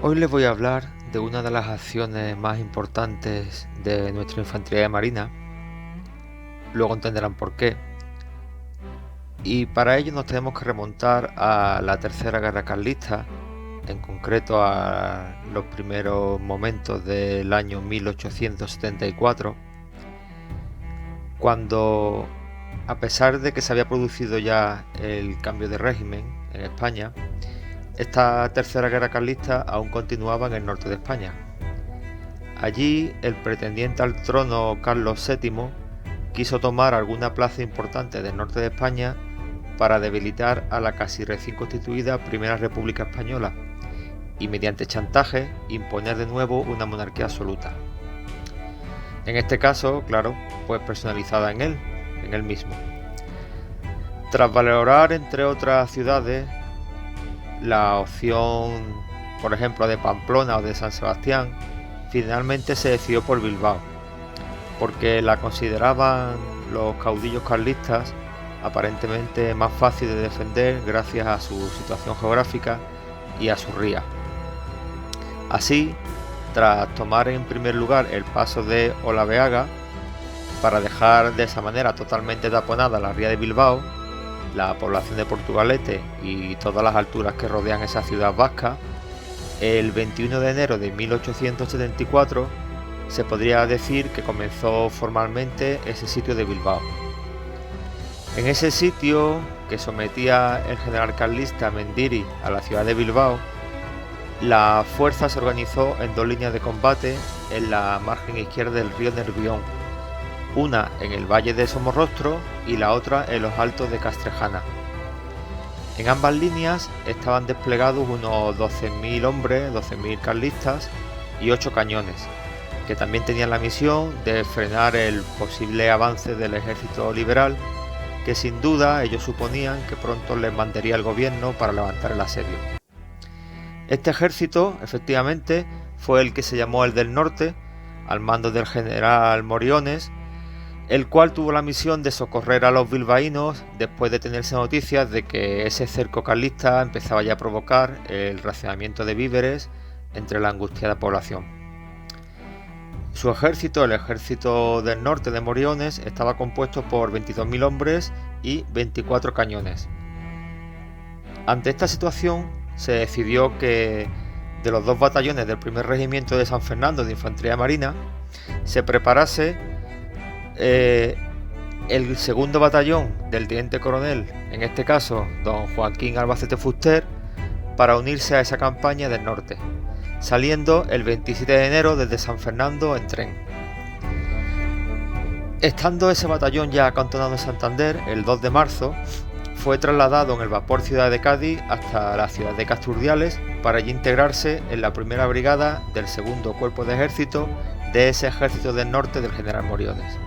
Hoy les voy a hablar de una de las acciones más importantes de nuestra infantería de marina, luego entenderán por qué, y para ello nos tenemos que remontar a la Tercera Guerra Carlista, en concreto a los primeros momentos del año 1874, cuando, a pesar de que se había producido ya el cambio de régimen en España, esta Tercera Guerra Carlista aún continuaba en el norte de España. Allí, el pretendiente al trono Carlos VII quiso tomar alguna plaza importante del norte de España para debilitar a la casi recién constituida Primera República Española y, mediante chantaje, imponer de nuevo una monarquía absoluta. En este caso, claro, pues personalizada en él mismo. Tras valorar, entre otras ciudades, la opción, por ejemplo, de Pamplona o de San Sebastián, finalmente se decidió por Bilbao, porque la consideraban los caudillos carlistas aparentemente más fácil de defender gracias a su situación geográfica y a su ría. Así, tras tomar en primer lugar el paso de Olaveaga, para dejar de esa manera totalmente taponada la ría de Bilbao, la población de Portugalete y todas las alturas que rodean esa ciudad vasca, el 21 de enero de 1874 se podría decir que comenzó formalmente ese sitio de Bilbao. En ese sitio, que sometía el general carlista Mendiri a la ciudad de Bilbao, la fuerza se organizó en dos líneas de combate en la margen izquierda del río Nervión, una en el valle de Somorrostro y la otra en los altos de Castrejana. En ambas líneas estaban desplegados unos 12.000 hombres, 12.000 carlistas y 8 cañones, que también tenían la misión de frenar el posible avance del ejército liberal, que sin duda ellos suponían que pronto les mandaría el gobierno para levantar el asedio. Este ejército, efectivamente, fue el que se llamó el del Norte, al mando del general Moriones, el cual tuvo la misión de socorrer a los bilbaínos después de tenerse noticias de que ese cerco carlista empezaba ya a provocar el racionamiento de víveres entre la angustiada población. Su ejército, el ejército del norte de Moriones, estaba compuesto por 22.000 hombres y 24 cañones. Ante esta situación se decidió que de los dos batallones del primer regimiento de San Fernando de Infantería Marina se preparase el segundo batallón del teniente coronel, en este caso don Joaquín Albacete Fuster, para unirse a esa campaña del norte, saliendo el 27 de enero desde San Fernando en tren. Estando ese batallón ya acantonado en Santander, el 2 de marzo fue trasladado en el vapor Ciudad de Cádiz hasta la ciudad de Casturdiales para allí integrarse en la primera brigada del segundo cuerpo de ejército de ese ejército del norte del general Moriones.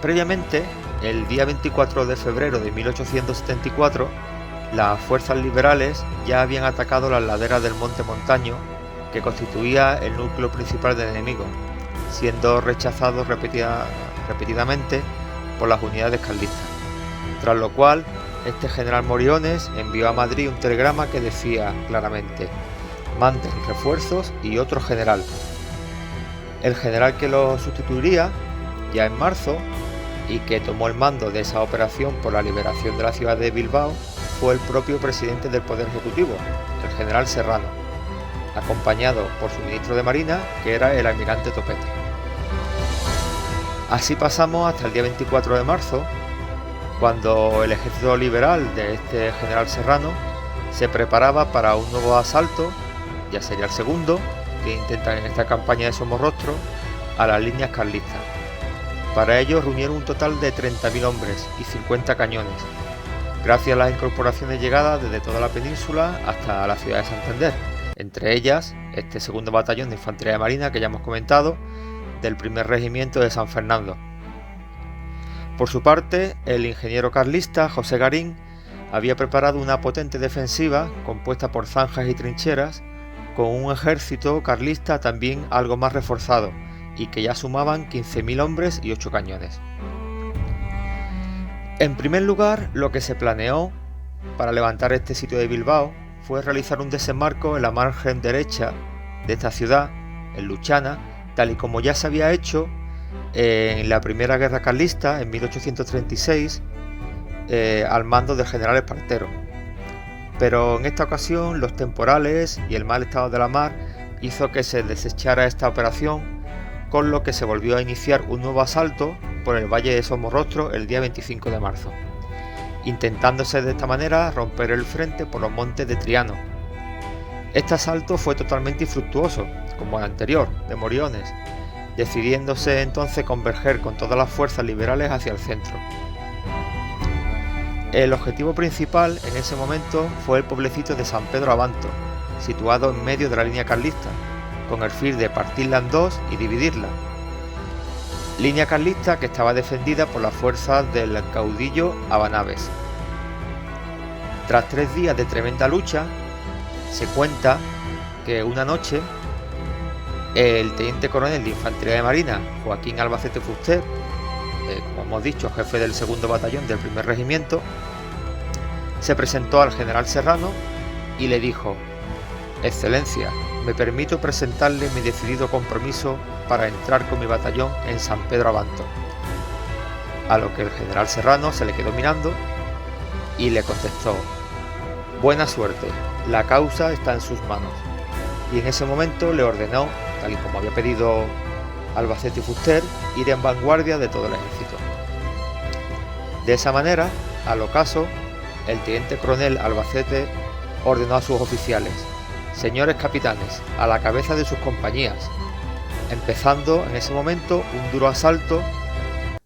Previamente, el día 24 de febrero de 1874, las fuerzas liberales ya habían atacado las laderas del Monte Montaño, que constituía el núcleo principal del enemigo, siendo rechazados repetidamente por las unidades carlistas, tras lo cual este general Moriones envió a Madrid un telegrama que decía claramente: manden refuerzos y otro general. El general que lo sustituiría ya en marzo y que tomó el mando de esa operación por la liberación de la ciudad de Bilbao fue el propio presidente del Poder Ejecutivo, el general Serrano, acompañado por su ministro de Marina, que era el almirante Topete. Así pasamos hasta el día 24 de marzo, cuando el ejército liberal de este general Serrano se preparaba para un nuevo asalto, ya sería el segundo, que intentan en esta campaña de Somorrostro, a las líneas carlistas. Para ello reunieron un total de 30.000 hombres y 50 cañones, gracias a las incorporaciones llegadas desde toda la península hasta la ciudad de Santander, entre ellas este segundo batallón de Infantería de Marina que ya hemos comentado, del primer regimiento de San Fernando. Por su parte, el ingeniero carlista José Garín había preparado una potente defensiva compuesta por zanjas y trincheras, con un ejército carlista también algo más reforzado, y que ya sumaban 15.000 hombres y 8 cañones. En primer lugar, lo que se planeó para levantar este sitio de Bilbao fue realizar un desembarco en la margen derecha de esta ciudad, en Luchana, tal y como ya se había hecho en la Primera Guerra Carlista en 1836 al mando del general Espartero. Pero en esta ocasión los temporales y el mal estado de la mar hizo que se desechara esta operación, con lo que se volvió a iniciar un nuevo asalto por el Valle de Somorrostro el día 25 de marzo, intentándose de esta manera romper el frente por los montes de Triano. Este asalto fue totalmente infructuoso, como el anterior, de Moriones, decidiéndose entonces converger con todas las fuerzas liberales hacia el centro. El objetivo principal en ese momento fue el pueblecito de San Pedro Abanto, situado en medio de la línea carlista, con el fin de partirla en dos y dividirla. Línea carlista que estaba defendida por las fuerzas del caudillo Abanaves. Tras 3 días de tremenda lucha, se cuenta que una noche el teniente coronel de Infantería de Marina, Joaquín Albacete Fuster, como hemos dicho, jefe del 2º batallón del 1er regimiento, se presentó al general Serrano y le dijo: Excelencia, me permito presentarle mi decidido compromiso para entrar con mi batallón en San Pedro Abanto. A lo que el general Serrano se le quedó mirando y le contestó: buena suerte, la causa está en sus manos. Y en ese momento le ordenó, tal y como había pedido Albacete Fuster, ir en vanguardia de todo el ejército. De esa manera, al ocaso, el teniente coronel Albacete ordenó a sus oficiales: señores capitanes, a la cabeza de sus compañías, empezando en ese momento un duro asalto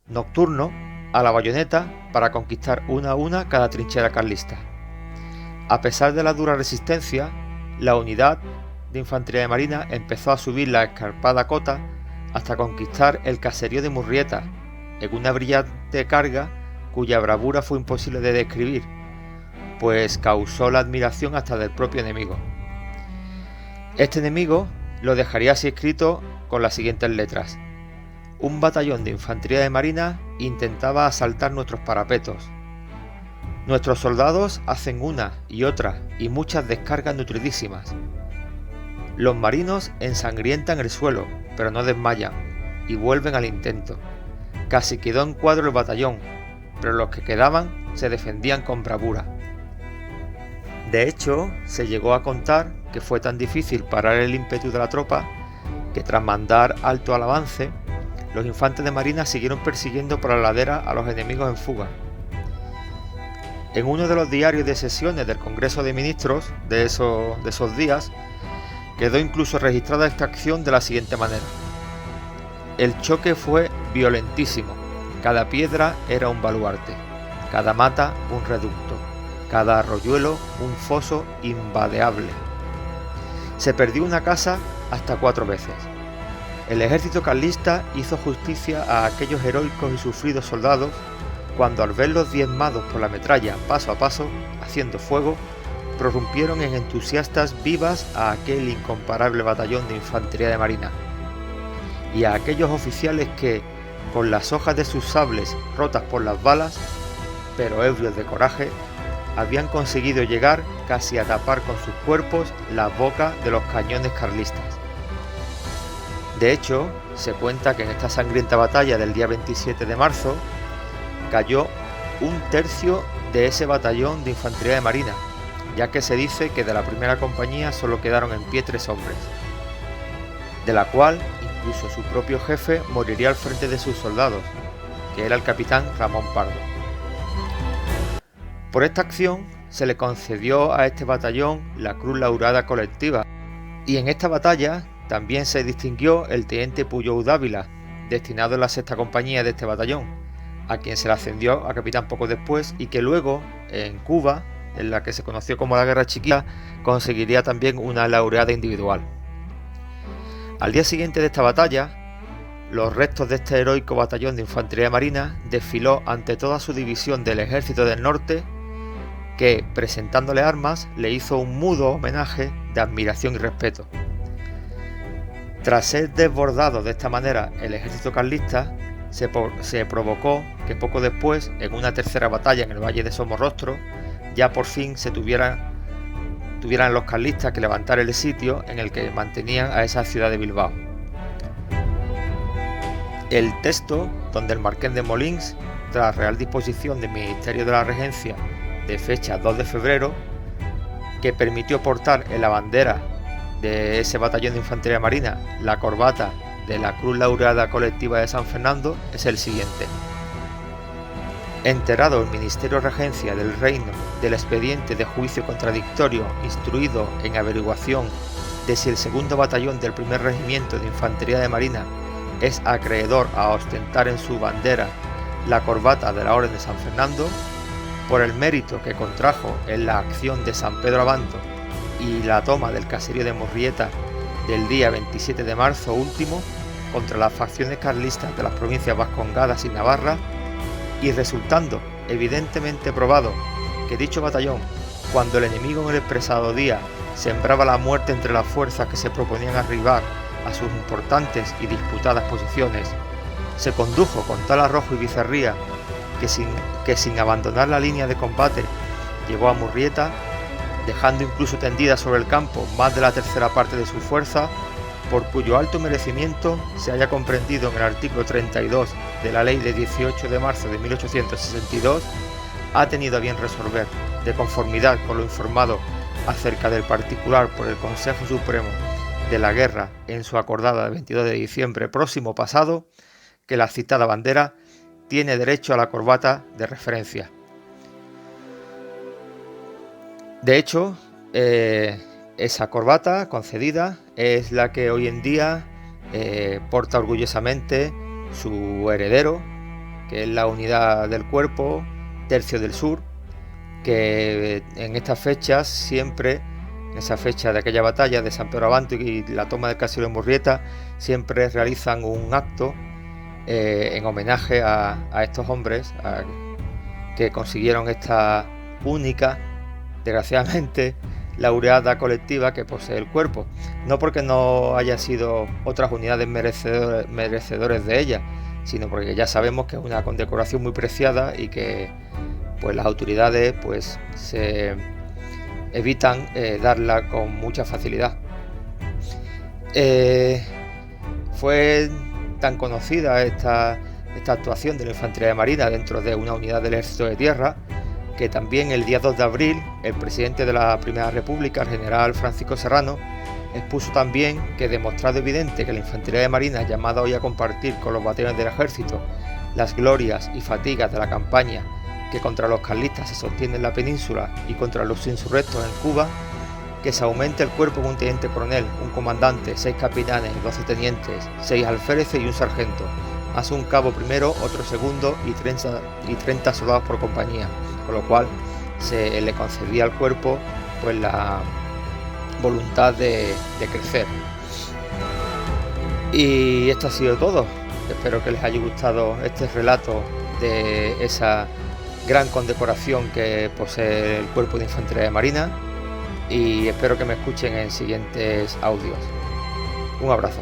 nocturno a la bayoneta para conquistar una a una cada trinchera carlista. A pesar de la dura resistencia, la unidad de infantería de marina empezó a subir la escarpada cota hasta conquistar el caserío de Murrieta, en una brillante carga cuya bravura fue imposible de describir, pues causó la admiración hasta del propio enemigo. Este enemigo lo dejaría así escrito con las siguientes letras: un batallón de infantería de marina intentaba asaltar nuestros parapetos. Nuestros soldados hacen una y otra y muchas descargas nutridísimas. Los marinos ensangrientan el suelo, pero no desmayan, y vuelven al intento. Casi quedó en cuadro el batallón, pero los que quedaban se defendían con bravura. De hecho, se llegó a contar que fue tan difícil parar el ímpetu de la tropa que tras mandar alto al avance, los infantes de marina siguieron persiguiendo por la ladera a los enemigos en fuga. En uno de los diarios de sesiones del Congreso de Ministros de esos días, quedó incluso registrada esta acción de la siguiente manera: el choque fue violentísimo, cada piedra era un baluarte, cada mata un reducto, cada arroyuelo un foso invadeable. Se perdió una casa hasta 4 veces. El ejército carlista hizo justicia a aquellos heroicos y sufridos soldados cuando, al verlos diezmados por la metralla paso a paso, haciendo fuego, prorrumpieron en entusiastas vivas a aquel incomparable batallón de infantería de marina, y a aquellos oficiales que, con las hojas de sus sables rotas por las balas, pero ebrios de coraje, habían conseguido llegar casi a tapar con sus cuerpos las bocas de los cañones carlistas. De hecho, se cuenta que en esta sangrienta batalla del día 27 de marzo cayó 1/3 de ese batallón de infantería de marina, ya que se dice que de la primera compañía solo quedaron en pie 3 hombres, de la cual incluso su propio jefe moriría al frente de sus soldados, que era el capitán Ramón Pardo. Por esta acción se le concedió a este batallón la Cruz Laureada Colectiva, y en esta batalla también se distinguió el teniente Puyou Dávila, destinado en la 6ª compañía de este batallón, a quien se le ascendió a capitán poco después, y que luego, en Cuba, en la que se conoció como la Guerra Chiquita, conseguiría también una laureada individual. Al día siguiente de esta batalla, los restos de este heroico batallón de infantería marina desfiló ante toda su división del Ejército del Norte, que, presentándole armas, le hizo un mudo homenaje de admiración y respeto. Tras ser desbordado de esta manera el ejército carlista, se provocó que poco después, en una tercera batalla en el Valle de Somorrostro, ya por fin tuvieran los carlistas que levantar el sitio en el que mantenían a esa ciudad de Bilbao. El texto, donde el marqués de Molins, tras real disposición del Ministerio de la Regencia de fecha 2 de febrero, que permitió portar en la bandera de ese batallón de infantería marina la corbata de la Cruz Laureada Colectiva de San Fernando, es el siguiente. Enterado el Ministerio de Regencia del Reino del expediente de juicio contradictorio instruido en averiguación de si el segundo batallón del primer regimiento de infantería de marina es acreedor a ostentar en su bandera la corbata de la Orden de San Fernando, por el mérito que contrajo en la acción de San Pedro Abando y la toma del caserío de Murrieta del día 27 de marzo último contra las facciones carlistas de las provincias vascongadas y Navarra, y resultando evidentemente probado que dicho batallón, cuando el enemigo en el expresado día sembraba la muerte entre las fuerzas que se proponían arribar a sus importantes y disputadas posiciones, se condujo con tal arrojo y bizarría que sin abandonar la línea de combate llegó a Murrieta, dejando incluso tendida sobre el campo más de la tercera parte de su fuerza, por cuyo alto merecimiento se haya comprendido en el artículo 32 de la Ley de 18 de marzo de 1862, ha tenido a bien resolver, de conformidad con lo informado acerca del particular por el Consejo Supremo de la Guerra en su acordada del 22 de diciembre próximo pasado, que la citada bandera tiene derecho a la corbata de referencia. De hecho, esa corbata concedida es la que hoy en día porta orgullosamente su heredero, que es la unidad del cuerpo Tercio del Sur, que en estas fechas siempre, en esa fecha de aquella batalla de San Pedro Abando y la toma del caserío de Murrieta, siempre realizan un acto en homenaje a estos hombres que consiguieron esta única, desgraciadamente, laureada colectiva que posee el cuerpo, no porque no haya sido otras unidades merecedores de ella, sino porque ya sabemos que es una condecoración muy preciada y que pues las autoridades pues se evitan darla con mucha facilidad. Fue tan conocida esta actuación de la Infantería de Marina dentro de una unidad del Ejército de Tierra, que también el día 2 de abril el presidente de la Primera República, el general Francisco Serrano, expuso también que, demostrado evidente que la Infantería de Marina, llamada hoy a compartir con los batallones del Ejército las glorias y fatigas de la campaña que contra los carlistas se sostiene en la península y contra los insurrectos en Cuba, que se aumente el cuerpo con un teniente coronel, un comandante, 6 capitanes, 12 tenientes, 6 alféreces y un sargento, más un cabo primero, otro segundo y 30 soldados por compañía, con lo cual se le concedía al cuerpo pues la voluntad de crecer. Y esto ha sido todo. Espero que les haya gustado este relato de esa gran condecoración que posee el Cuerpo de Infantería de Marina, y espero que me escuchen en siguientes audios. Un abrazo.